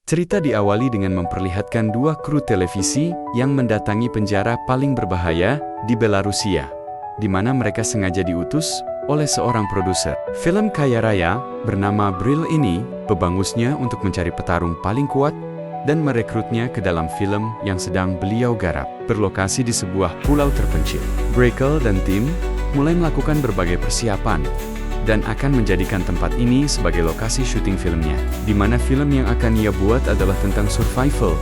Cerita diawali dengan memperlihatkan dua kru televisi yang mendatangi penjara paling berbahaya di Belarusia, di mana mereka sengaja diutus oleh seorang produser. Film kaya raya bernama Bril ini pebangusnya untuk mencari petarung paling kuat dan merekrutnya ke dalam film yang sedang beliau garap, berlokasi di sebuah pulau terpencil. Brakel dan tim mulai melakukan berbagai persiapan dan akan menjadikan tempat ini sebagai lokasi syuting filmnya, di mana film yang akan ia buat adalah tentang survival,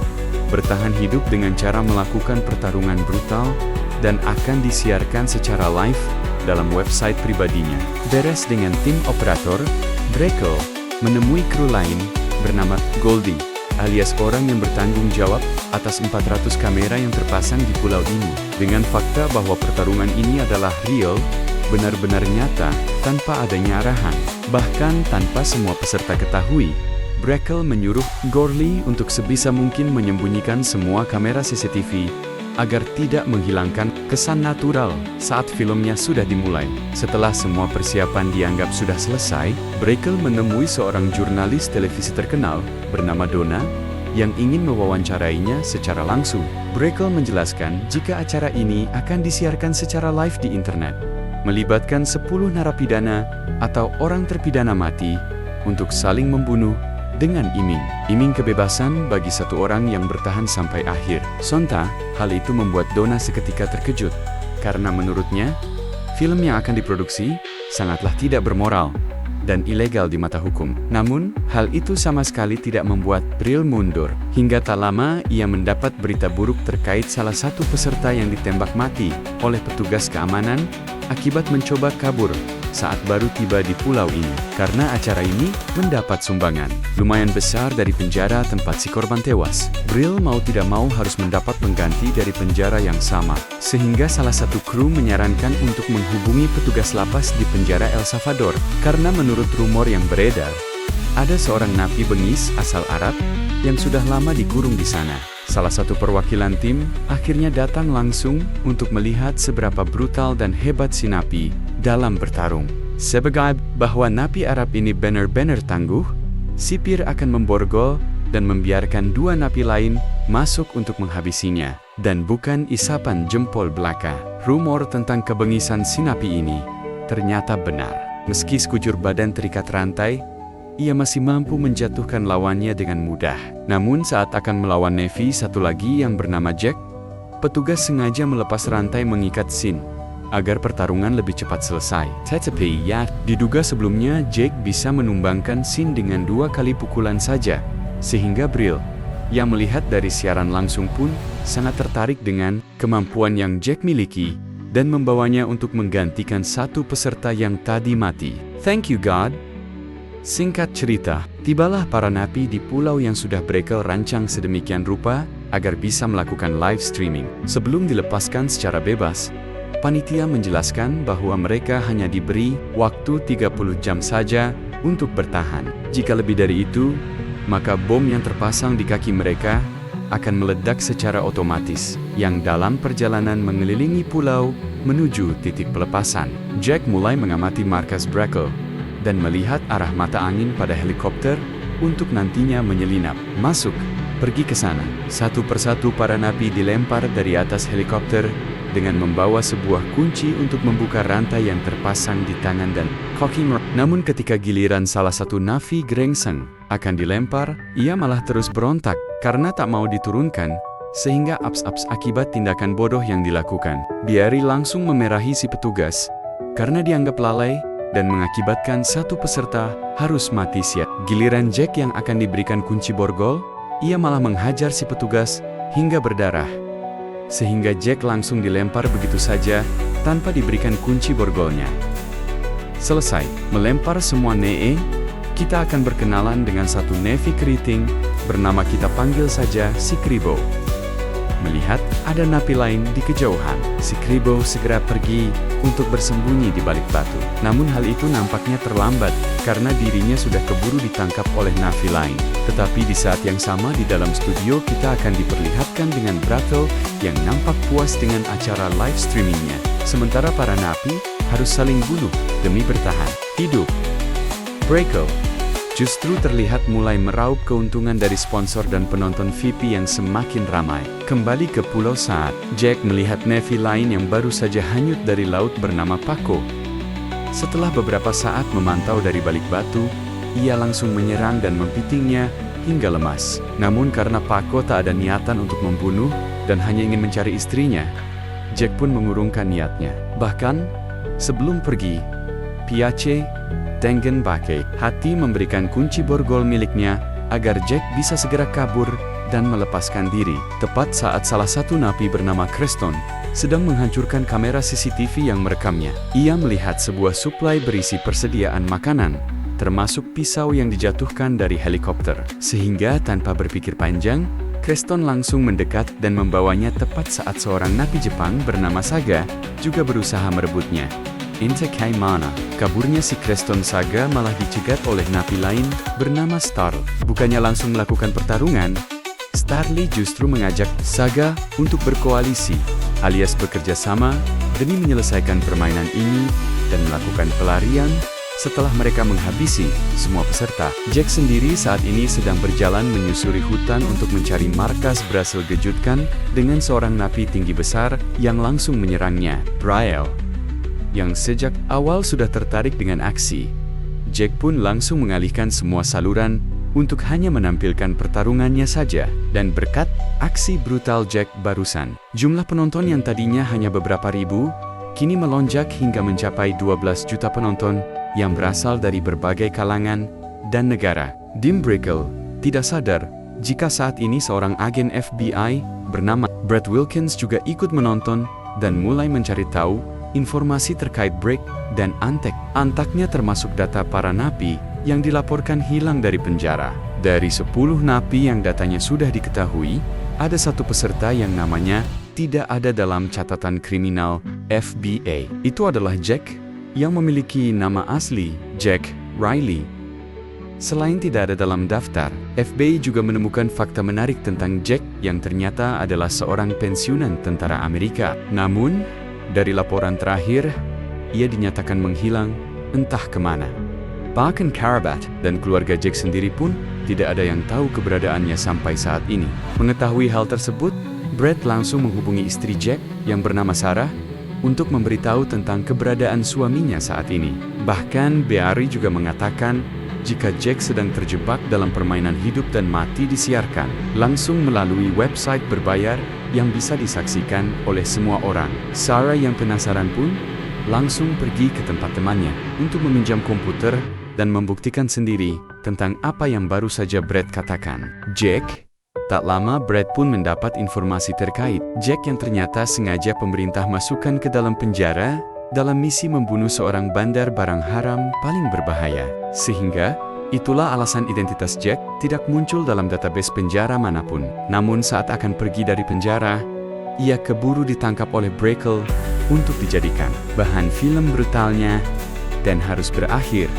bertahan hidup dengan cara melakukan pertarungan brutal, dan akan disiarkan secara live dalam website pribadinya. Beres dengan tim operator, Brakel menemui kru lain bernama Goldie, alias orang yang bertanggung jawab atas 400 kamera yang terpasang di pulau ini, dengan fakta bahwa pertarungan ini adalah real, benar-benar nyata, tanpa adanya arahan. Bahkan tanpa semua peserta ketahui, Brakel menyuruh Goldie untuk sebisa mungkin menyembunyikan semua kamera CCTV agar tidak menghilangkan kesan natural saat filmnya sudah dimulai. Setelah semua persiapan dianggap sudah selesai, Brakel menemui seorang jurnalis televisi terkenal bernama Donna yang ingin mewawancarainya secara langsung. Brakel menjelaskan jika acara ini akan disiarkan secara live di internet, melibatkan 10 narapidana atau orang terpidana mati untuk saling membunuh dengan iming kebebasan bagi satu orang yang bertahan sampai akhir. Sonta, hal itu membuat Donna seketika terkejut, karena menurutnya, film yang akan diproduksi sangatlah tidak bermoral dan ilegal di mata hukum. Namun, hal itu sama sekali tidak membuat Bril mundur. Hingga tak lama, ia mendapat berita buruk terkait salah satu peserta yang ditembak mati oleh petugas keamanan akibat mencoba kabur saat baru tiba di pulau ini. Karena acara ini mendapat sumbangan lumayan besar dari penjara tempat si korban tewas, Bril mau tidak mau harus mendapat pengganti dari penjara yang sama. Sehingga salah satu kru menyarankan untuk menghubungi petugas lapas di penjara El Salvador, karena menurut rumor yang beredar, ada seorang napi bengis asal Arab yang sudah lama dikurung di sana. Salah satu perwakilan tim akhirnya datang langsung untuk melihat seberapa brutal dan hebat si napi dalam bertarung. Sebagai bahwa napi Arab ini benar-benar tangguh, sipir akan memborgol dan membiarkan dua napi lain masuk untuk menghabisinya, dan bukan isapan jempol belaka. Rumor tentang kebengisan si napi ini ternyata benar. Meski sekujur badan terikat rantai, ia masih mampu menjatuhkan lawannya dengan mudah. Namun saat akan melawan Navy satu lagi yang bernama Jack, petugas sengaja melepas rantai mengikat Sin agar pertarungan lebih cepat selesai. Tetapi ya, diduga sebelumnya Jack bisa menumbangkan Sin dengan 2 kali pukulan saja, sehingga Bril yang melihat dari siaran langsung pun sangat tertarik dengan kemampuan yang Jack miliki dan membawanya untuk menggantikan satu peserta yang tadi mati. Thank you God. Singkat cerita, tibalah para napi di pulau yang sudah Brakel rancang sedemikian rupa agar bisa melakukan live streaming. Sebelum dilepaskan secara bebas, panitia menjelaskan bahwa mereka hanya diberi waktu 30 jam saja untuk bertahan. Jika lebih dari itu, maka bom yang terpasang di kaki mereka akan meledak secara otomatis, yang dalam perjalanan mengelilingi pulau menuju titik pelepasan. Jack mulai mengamati markas Brakel dan melihat arah mata angin pada helikopter untuk nantinya menyelinap masuk, pergi ke sana. Satu persatu para napi dilempar dari atas helikopter dengan membawa sebuah kunci untuk membuka rantai yang terpasang di tangan dan kaki. Namun ketika giliran salah satu napi gerengseng akan dilempar, ia malah terus berontak karena tak mau diturunkan, sehingga aps-aps akibat tindakan bodoh yang dilakukan. Biari langsung memerahi si petugas karena dianggap lalai dan mengakibatkan satu peserta harus mati sia. Giliran Jack yang akan diberikan kunci borgol, ia malah menghajar si petugas hingga berdarah, sehingga Jack langsung dilempar begitu saja tanpa diberikan kunci borgolnya. Selesai melempar semua nee, kita akan berkenalan dengan satu Navy keriting bernama kita panggil saja si Kribo. Melihat ada napi lain di kejauhan, si Kribo segera pergi untuk bersembunyi di balik batu. Namun hal itu nampaknya terlambat karena dirinya sudah keburu ditangkap oleh napi lain. Tetapi di saat yang sama di dalam studio kita akan diperlihatkan dengan Brakel yang nampak puas dengan acara live streamingnya. Sementara para napi harus saling bunuh demi bertahan hidup. Brakel justru terlihat mulai meraup keuntungan dari sponsor dan penonton VIP yang semakin ramai. Kembali ke pulau saat Jack melihat Navy lain yang baru saja hanyut dari laut bernama Paco. Setelah beberapa saat memantau dari balik batu, ia langsung menyerang dan mempitingnya hingga lemas. Namun karena Paco tak ada niatan untuk membunuh dan hanya ingin mencari istrinya, Jack pun mengurungkan niatnya. Bahkan, sebelum pergi, Piace Tengen Bake hati memberikan kunci borgol miliknya agar Jack bisa segera kabur dan melepaskan diri. Tepat saat salah satu napi bernama Creston sedang menghancurkan kamera CCTV yang merekamnya. Ia melihat sebuah suplai berisi persediaan makanan, termasuk pisau yang dijatuhkan dari helikopter. Sehingga tanpa berpikir panjang, Creston langsung mendekat dan membawanya tepat saat seorang napi Jepang bernama Saga juga berusaha merebutnya. Intek mana? Kaburnya si Creston Saga malah dicegat oleh napi lain bernama Starl. Bukannya langsung melakukan pertarungan, Starly justru mengajak Saga untuk berkoalisi, alias bekerja sama demi menyelesaikan permainan ini dan melakukan pelarian setelah mereka menghabisi semua peserta. Jack sendiri saat ini sedang berjalan menyusuri hutan untuk mencari markas berhasil gejutkan dengan seorang napi tinggi besar yang langsung menyerangnya, Brielle, yang sejak awal sudah tertarik dengan aksi. Jack pun langsung mengalihkan semua saluran untuk hanya menampilkan pertarungannya saja, dan berkat aksi brutal Jack barusan, jumlah penonton yang tadinya hanya beberapa ribu, kini melonjak hingga mencapai 12 juta penonton yang berasal dari berbagai kalangan dan negara. Dim Brickell tidak sadar jika saat ini seorang agen FBI bernama Brett Wilkins juga ikut menonton dan mulai mencari tahu informasi terkait Brick dan Antek. Antaknya termasuk data para napi yang dilaporkan hilang dari penjara. Dari 10 napi yang datanya sudah diketahui, ada satu peserta yang namanya tidak ada dalam catatan kriminal FBI. Itu adalah Jack, yang memiliki nama asli Jack Riley. Selain tidak ada dalam daftar, FBI juga menemukan fakta menarik tentang Jack yang ternyata adalah seorang pensiunan tentara Amerika. Namun, dari laporan terakhir, ia dinyatakan menghilang entah kemana. Bahkan Karabat dan keluarga Jack sendiri pun tidak ada yang tahu keberadaannya sampai saat ini. Mengetahui hal tersebut, Brett langsung menghubungi istri Jack yang bernama Sarah untuk memberitahu tentang keberadaan suaminya saat ini. Bahkan Beary juga mengatakan jika Jack sedang terjebak dalam permainan hidup dan mati disiarkan langsung melalui website berbayar yang bisa disaksikan oleh semua orang. Sarah yang penasaran pun langsung pergi ke tempat temannya untuk meminjam komputer dan membuktikan sendiri tentang apa yang baru saja Brett katakan. Tak lama Brett pun mendapat informasi terkait Jack yang ternyata sengaja pemerintah masukkan ke dalam penjara dalam misi membunuh seorang bandar barang haram paling berbahaya. Sehingga, itulah alasan identitas Jack tidak muncul dalam database penjara manapun. Namun saat akan pergi dari penjara, ia keburu ditangkap oleh Brickell untuk dijadikan bahan film brutalnya dan harus berakhir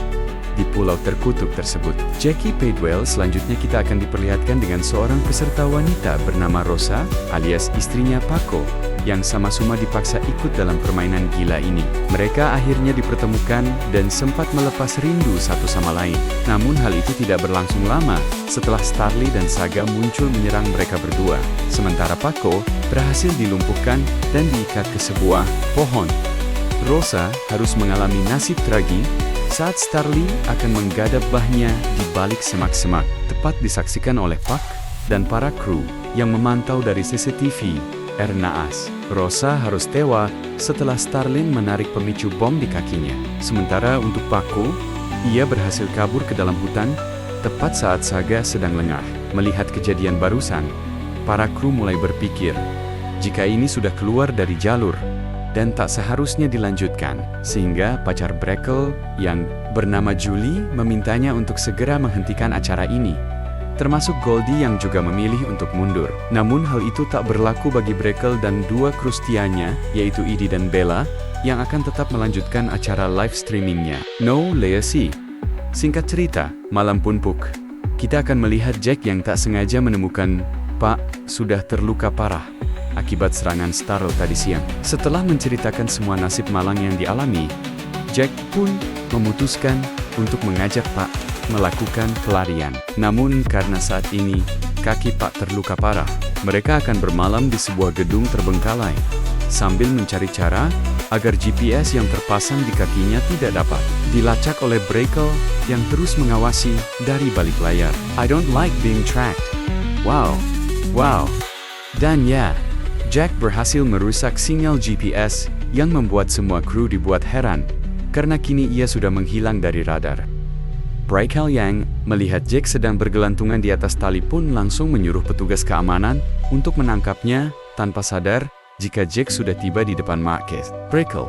di pulau terkutuk tersebut. Jackie Padwell selanjutnya kita akan diperlihatkan dengan seorang peserta wanita bernama Rosa, alias istrinya Paco, yang sama-sama dipaksa ikut dalam permainan gila ini. Mereka akhirnya dipertemukan dan sempat melepas rindu satu sama lain. Namun hal itu tidak berlangsung lama setelah Starly dan Saga muncul menyerang mereka berdua. Sementara Paco berhasil dilumpuhkan dan diikat ke sebuah pohon. Rosa harus mengalami nasib tragis saat Starly akan menggadap bahnya di balik semak-semak, tepat disaksikan oleh Puck dan para kru yang memantau dari CCTV air naas. Rosa harus tewas setelah Starlin menarik pemicu bom di kakinya. Sementara untuk Paco, ia berhasil kabur ke dalam hutan tepat saat Saga sedang lengah. Melihat kejadian barusan, para kru mulai berpikir jika ini sudah keluar dari jalur dan tak seharusnya dilanjutkan, sehingga pacar Brickell yang bernama Julie memintanya untuk segera menghentikan acara ini, termasuk Goldie yang juga memilih untuk mundur. Namun hal itu tak berlaku bagi Brickell dan dua kru setianya, yaitu Edie dan Bella, yang akan tetap melanjutkan acara live streamingnya. No Legacy. Singkat cerita, malam pun Puck, kita akan melihat Jack yang tak sengaja menemukan Pak sudah terluka parah akibat serangan Starl tadi siang. Setelah menceritakan semua nasib malang yang dialami, Jack pun memutuskan untuk mengajak Pak melakukan pelarian. Namun karena saat ini, kaki Pak terluka parah, mereka akan bermalam di sebuah gedung terbengkalai, sambil mencari cara agar GPS yang terpasang di kakinya tidak dapat dilacak oleh Brakel yang terus mengawasi dari balik layar. I don't like being tracked. Wow. Dan ya, Jack berhasil merusak sinyal GPS yang membuat semua kru dibuat heran, karena kini ia sudah menghilang dari radar. Brakel yang melihat Jack sedang bergelantungan di atas tali pun langsung menyuruh petugas keamanan untuk menangkapnya tanpa sadar jika Jack sudah tiba di depan Marquez, Brakel,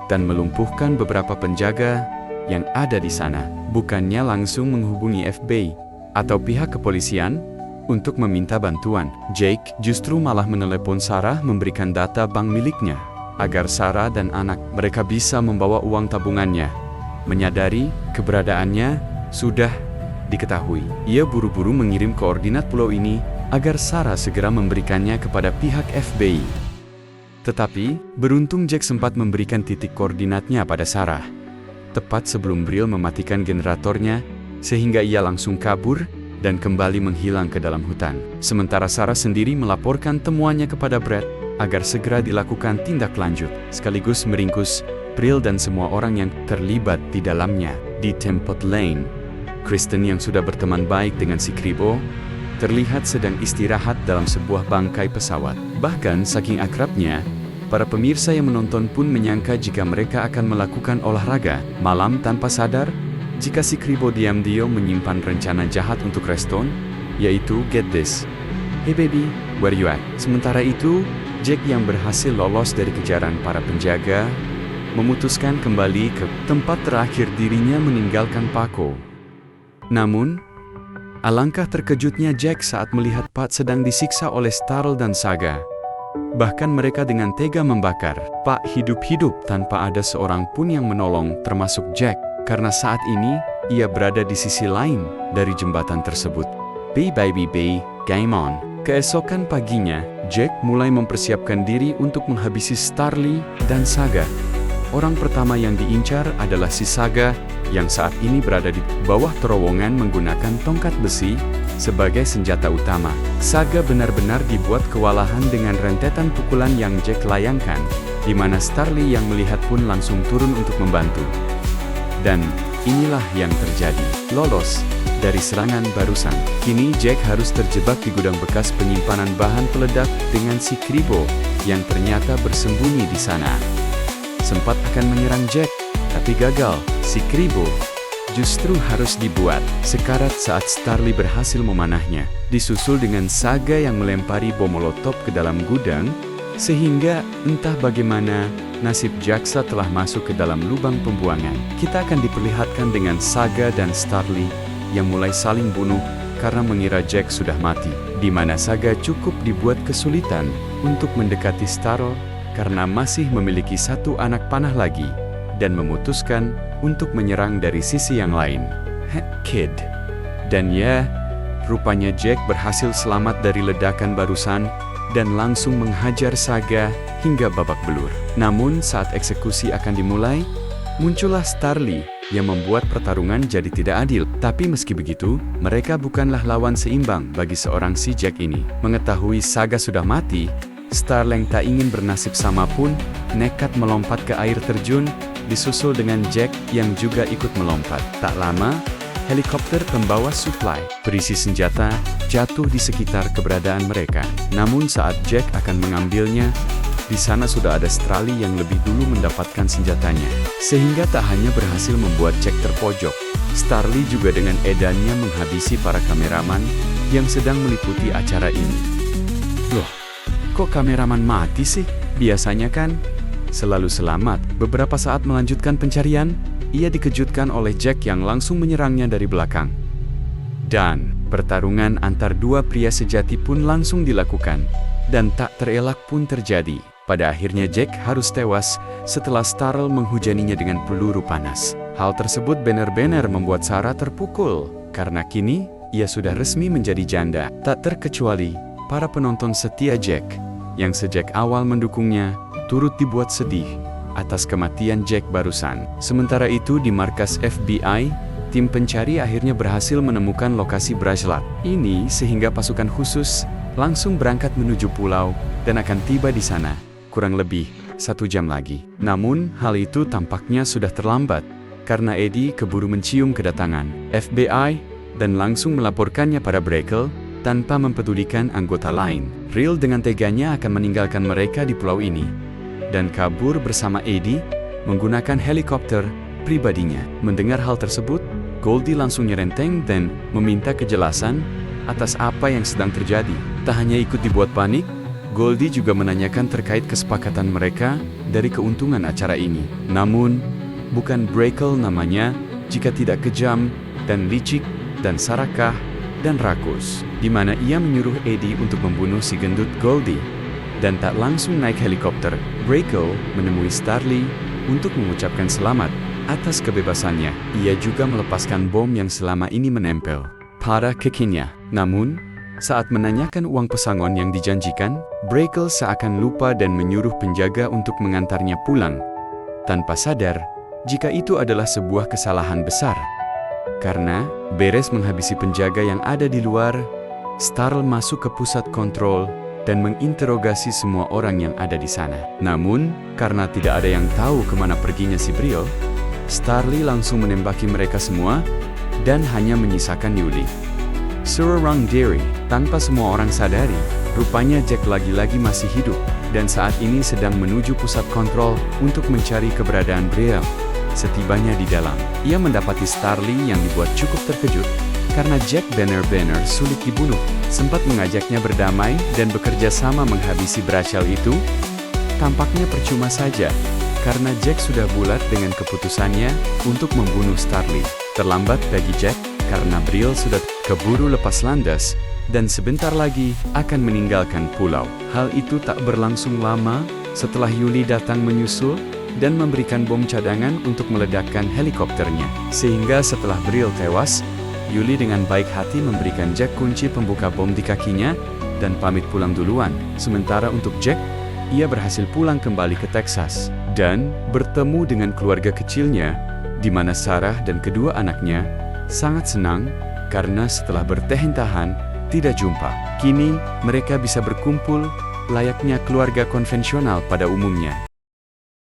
dan melumpuhkan beberapa penjaga yang ada di sana. Bukannya langsung menghubungi FBI atau pihak kepolisian untuk meminta bantuan, Jake justru malah menelepon Sarah memberikan data bank miliknya, agar Sarah dan anak mereka bisa membawa uang tabungannya. Menyadari keberadaannya sudah diketahui, ia buru-buru mengirim koordinat pulau ini agar Sarah segera memberikannya kepada pihak FBI. Tetapi, beruntung Jack sempat memberikan titik koordinatnya pada Sarah, tepat sebelum Brill mematikan generatornya, sehingga ia langsung kabur dan kembali menghilang ke dalam hutan. Sementara Sarah sendiri melaporkan temuannya kepada Brad agar segera dilakukan tindak lanjut, sekaligus meringkus Brill dan semua orang yang terlibat di dalamnya. Di Tempot Lane, Kristen yang sudah berteman baik dengan si Kribo terlihat sedang istirahat dalam sebuah bangkai pesawat. Bahkan saking akrabnya, para pemirsa yang menonton pun menyangka jika mereka akan melakukan olahraga malam tanpa sadar jika si Kribo diam-diam menyimpan rencana jahat untuk Reston, yaitu get this. Hey baby, where you at? Sementara itu, Jack yang berhasil lolos dari kejaran para penjaga, memutuskan kembali ke tempat terakhir dirinya meninggalkan Paco. Namun, alangkah terkejutnya Jack saat melihat Pat sedang disiksa oleh Starl dan Saga. Bahkan mereka dengan tega membakar Pak hidup-hidup tanpa ada seorang pun yang menolong, termasuk Jack. Karena saat ini, ia berada di sisi lain dari jembatan tersebut. Baby, game on. Keesokan paginya, Jack mulai mempersiapkan diri untuk menghabisi Starly dan Saga. Orang pertama yang diincar adalah si Saga, yang saat ini berada di bawah terowongan menggunakan tongkat besi sebagai senjata utama. Saga benar-benar dibuat kewalahan dengan rentetan pukulan yang Jack layangkan, di mana Starly yang melihat pun langsung turun untuk membantu. Dan inilah yang terjadi. Lolos dari serangan barusan, kini Jack harus terjebak di gudang bekas penyimpanan bahan peledak dengan si Kribo yang ternyata bersembunyi di sana. Sempat akan menyerang Jack, tapi gagal. Si Kribo justru harus dibuat sekarat saat Starly berhasil memanahnya, disusul dengan Saga yang melempari bom molotov ke dalam gudang, sehingga entah bagaimana nasib Jaksa telah masuk ke dalam lubang pembuangan. Kita akan diperlihatkan dengan Saga dan Starly yang mulai saling bunuh karena mengira Jack sudah mati, di mana Saga cukup dibuat kesulitan untuk mendekati Starl karena masih memiliki satu anak panah lagi, dan memutuskan untuk menyerang dari sisi yang lain. Kid. Dan ya, rupanya Jack berhasil selamat dari ledakan barusan dan langsung menghajar Saga hingga babak belur. Namun saat eksekusi akan dimulai, muncullah Starly yang membuat pertarungan jadi tidak adil. Tapi meski begitu, mereka bukanlah lawan seimbang bagi seorang si Jack ini. Mengetahui Saga sudah mati, Starl yang tak ingin bernasib sama pun nekat melompat ke air terjun, disusul dengan Jack yang juga ikut melompat. Tak lama, helikopter pembawa suplai berisi senjata jatuh di sekitar keberadaan mereka. Namun saat Jack akan mengambilnya, di sana sudah ada Starly yang lebih dulu mendapatkan senjatanya. Sehingga tak hanya berhasil membuat Jack terpojok, Starly juga dengan edannya menghabisi para kameraman yang sedang meliputi acara ini. Loh, kok kameraman mati sih? Biasanya kan selalu selamat. Beberapa saat melanjutkan pencarian, ia dikejutkan oleh Jack yang langsung menyerangnya dari belakang. Dan pertarungan antar dua pria sejati pun langsung dilakukan, dan tak terelak pun terjadi. Pada akhirnya Jack harus tewas setelah Starl menghujaninya dengan peluru panas. Hal tersebut benar-benar membuat Sarah terpukul, karena kini ia sudah resmi menjadi janda. Tak terkecuali para penonton setia Jack, yang sejak awal mendukungnya, turut dibuat sedih atas kematian Jack barusan. Sementara itu di markas FBI, tim pencari akhirnya berhasil menemukan lokasi Brajlat. Ini sehingga pasukan khusus langsung berangkat menuju pulau dan akan tiba di sana kurang lebih 1 jam lagi. Namun, hal itu tampaknya sudah terlambat karena Eddie keburu mencium kedatangan FBI dan langsung melaporkannya pada Brakel tanpa mempedulikan anggota lain. Brill dengan teganya akan meninggalkan mereka di pulau ini dan kabur bersama Eddie menggunakan helikopter pribadinya. Mendengar hal tersebut, Goldie langsung nyerenteng dan meminta kejelasan atas apa yang sedang terjadi. Tak hanya ikut dibuat panik, Goldie juga menanyakan terkait kesepakatan mereka dari keuntungan acara ini. Namun, bukan Brakel namanya jika tidak kejam dan licik dan sarakah dan rakus, di mana ia menyuruh Eddie untuk membunuh si gendut Goldie dan tak langsung naik helikopter. Brakel menemui Starly untuk mengucapkan selamat atas kebebasannya. Ia juga melepaskan bom yang selama ini menempel pada kakinya. Namun, saat menanyakan uang pesangon yang dijanjikan, Brakel seakan lupa dan menyuruh penjaga untuk mengantarnya pulang, tanpa sadar jika itu adalah sebuah kesalahan besar. Karena beres menghabisi penjaga yang ada di luar, Starl masuk ke pusat kontrol dan menginterogasi semua orang yang ada di sana. Namun, karena tidak ada yang tahu kemana perginya si Brill, Starly langsung menembaki mereka semua dan hanya menyisakan Yuli seorang diri. Tanpa semua orang sadari, rupanya Jack lagi-lagi masih hidup dan saat ini sedang menuju pusat kontrol untuk mencari keberadaan Brill. Setibanya di dalam, ia mendapati Starly yang dibuat cukup terkejut karena Jack benar-benar sulit dibunuh. Sempat mengajaknya berdamai dan bekerja sama menghabisi Brachel itu, tampaknya percuma saja karena Jack sudah bulat dengan keputusannya untuk membunuh Starly. Terlambat bagi Jack karena Brill sudah keburu lepas landas dan sebentar lagi akan meninggalkan pulau. Hal itu tak berlangsung lama setelah Yuli datang menyusul dan memberikan bom cadangan untuk meledakkan helikopternya. Sehingga setelah Brill tewas, Yuli dengan baik hati memberikan Jack kunci pembuka bom di kakinya dan pamit pulang duluan. Sementara untuk Jack, ia berhasil pulang kembali ke Texas dan bertemu dengan keluarga kecilnya, di mana Sarah dan kedua anaknya sangat senang karena setelah bertahan-tahan tidak jumpa, kini mereka bisa berkumpul layaknya keluarga konvensional pada umumnya.